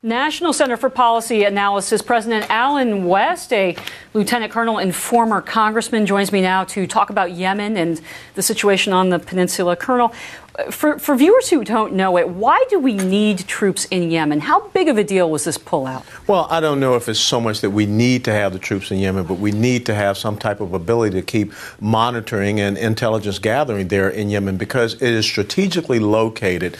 National Center for Policy Analysis President Alan West, a lieutenant colonel and former congressman, joins me now to talk about Yemen and the situation on the peninsula. Colonel, for viewers who don't know it, why do we need troops in Yemen? How big of a deal was this pullout? Well, I don't know if it's so much that we need to have the troops in Yemen, but we need to have some type of ability to keep monitoring and intelligence gathering there in Yemen, because it is strategically located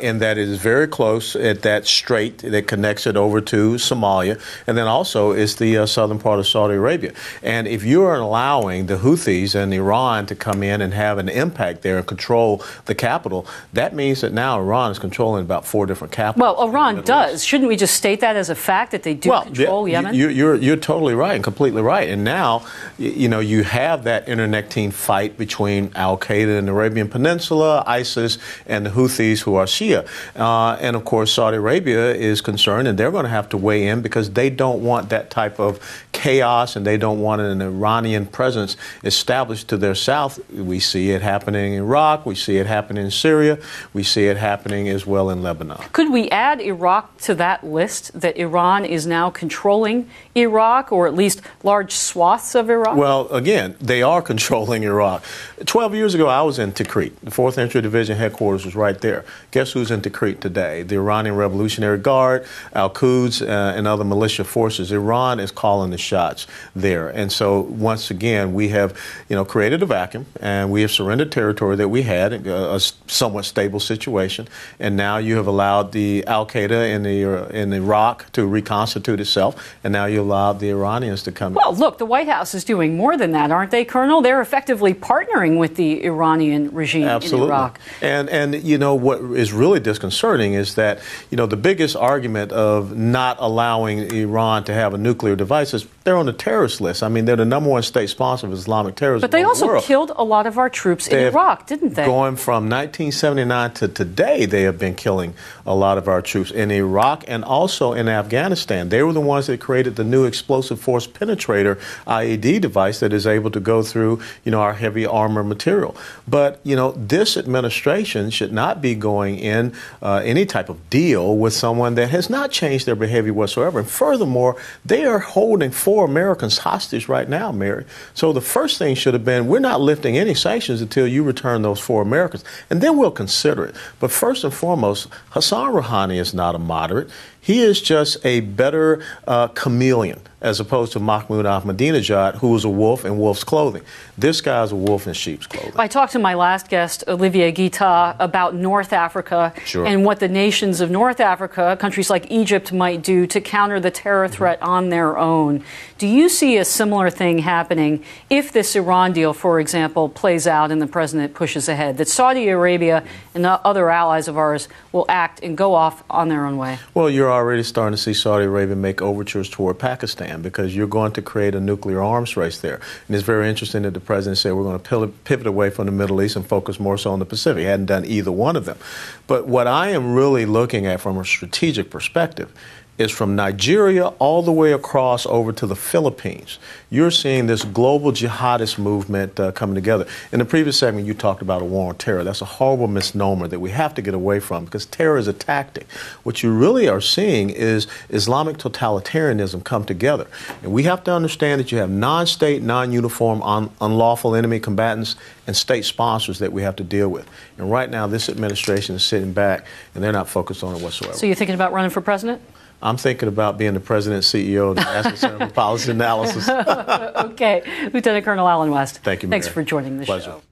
in that it is very close at that strait that connects it over to Somalia, and then also it's the southern part of Saudi Arabia. And if you are allowing the Houthis and Iran to come in and have an impact there and control the capital, that means that now Iran is controlling about 4 different capitals. Well, Iran does. Shouldn't we just state that as a fact, that they do control Yemen? You're totally right and completely right. And now, you know, you have that internecine fight between Al-Qaeda and the Arabian Peninsula, ISIS, and the Houthis, who are Shia. And of course, Saudi Arabia is concerned, and they're going to have to weigh in because they don't want that type of chaos, and they don't want an Iranian presence established to their south. We see it happening in Iraq. We see it happening in Syria. We see it happening as well in Lebanon. Could we add Iraq to that list, that Iran is now controlling Iraq, or at least large swaths of Iraq? Well, again, they are controlling Iraq. 12 years ago, I was in Tikrit. The 4th Infantry Division headquarters was right there. Guess who's in Tikrit today? The Iranian Revolutionary Guard, Al-Quds, and other militia forces. Iran is calling the shots there. And so, once again, we have, created a vacuum, and we have surrendered territory that we had, a somewhat stable situation. And now you have allowed the Al-Qaeda in Iraq to reconstitute itself, and now you allowed the Iranians to come in. Well, look, the White House is doing more than that, aren't they, Colonel? They're effectively partnering with the Iranian regime in Iraq. And what is really disconcerting is that, the biggest argument of not allowing Iran to have a nuclear device is they're on the terrorist list. I mean, they're the #1 state sponsor of Islamic terrorism. But they also killed a lot of our troops in Iraq, didn't they? Going from 1979 to today, they have been killing a lot of our troops in Iraq and also in Afghanistan. They were the ones that created the new explosive force penetrator IED device that is able to go through, our heavy armor material. But, this administration should not be going in any type of deal with someone that has not changed their behavior whatsoever. And furthermore, they are holding 4 Americans hostage right now, Mary. So the first thing should have been, we're not lifting any sanctions until you return those 4 Americans, and then we'll consider it. But first and foremost, Hassan Rouhani is not a moderate. He is just a better chameleon, as opposed to Mahmoud Ahmadinejad, who is a wolf in wolf's clothing. This guy's a wolf in sheep's clothing. I talked to my last guest, Olivier Guita, about North Africa and what the nations of North Africa, countries like Egypt, might do to counter the terror threat on their own. Do you see a similar thing happening if this Iran deal, for example, plays out and the president pushes ahead, that Saudi Arabia and the other allies of ours will act and go off on their own way? Well, you're already starting to see Saudi Arabia make overtures toward Pakistan, because you're going to create a nuclear arms race there. And it's very interesting that the president said we're going to pivot away from the Middle East and focus more so on the Pacific. He hadn't done either one of them. But what I am really looking at from a strategic perspective is from Nigeria all the way across over to the Philippines. You're seeing this global jihadist movement coming together. In the previous segment, you talked about a war on terror. That's a horrible misnomer that we have to get away from, because terror is a tactic. What you really are seeing is Islamic totalitarianism come together. And we have to understand that you have non-state, non-uniform, unlawful enemy combatants and state sponsors that we have to deal with. And right now, this administration is sitting back, and they're not focused on it whatsoever. So you're thinking about running for president? I'm thinking about being the president and CEO of the National Center for Policy Analysis. Okay. Lieutenant Colonel Alan West. Thank you, Mary. Thanks for joining the show.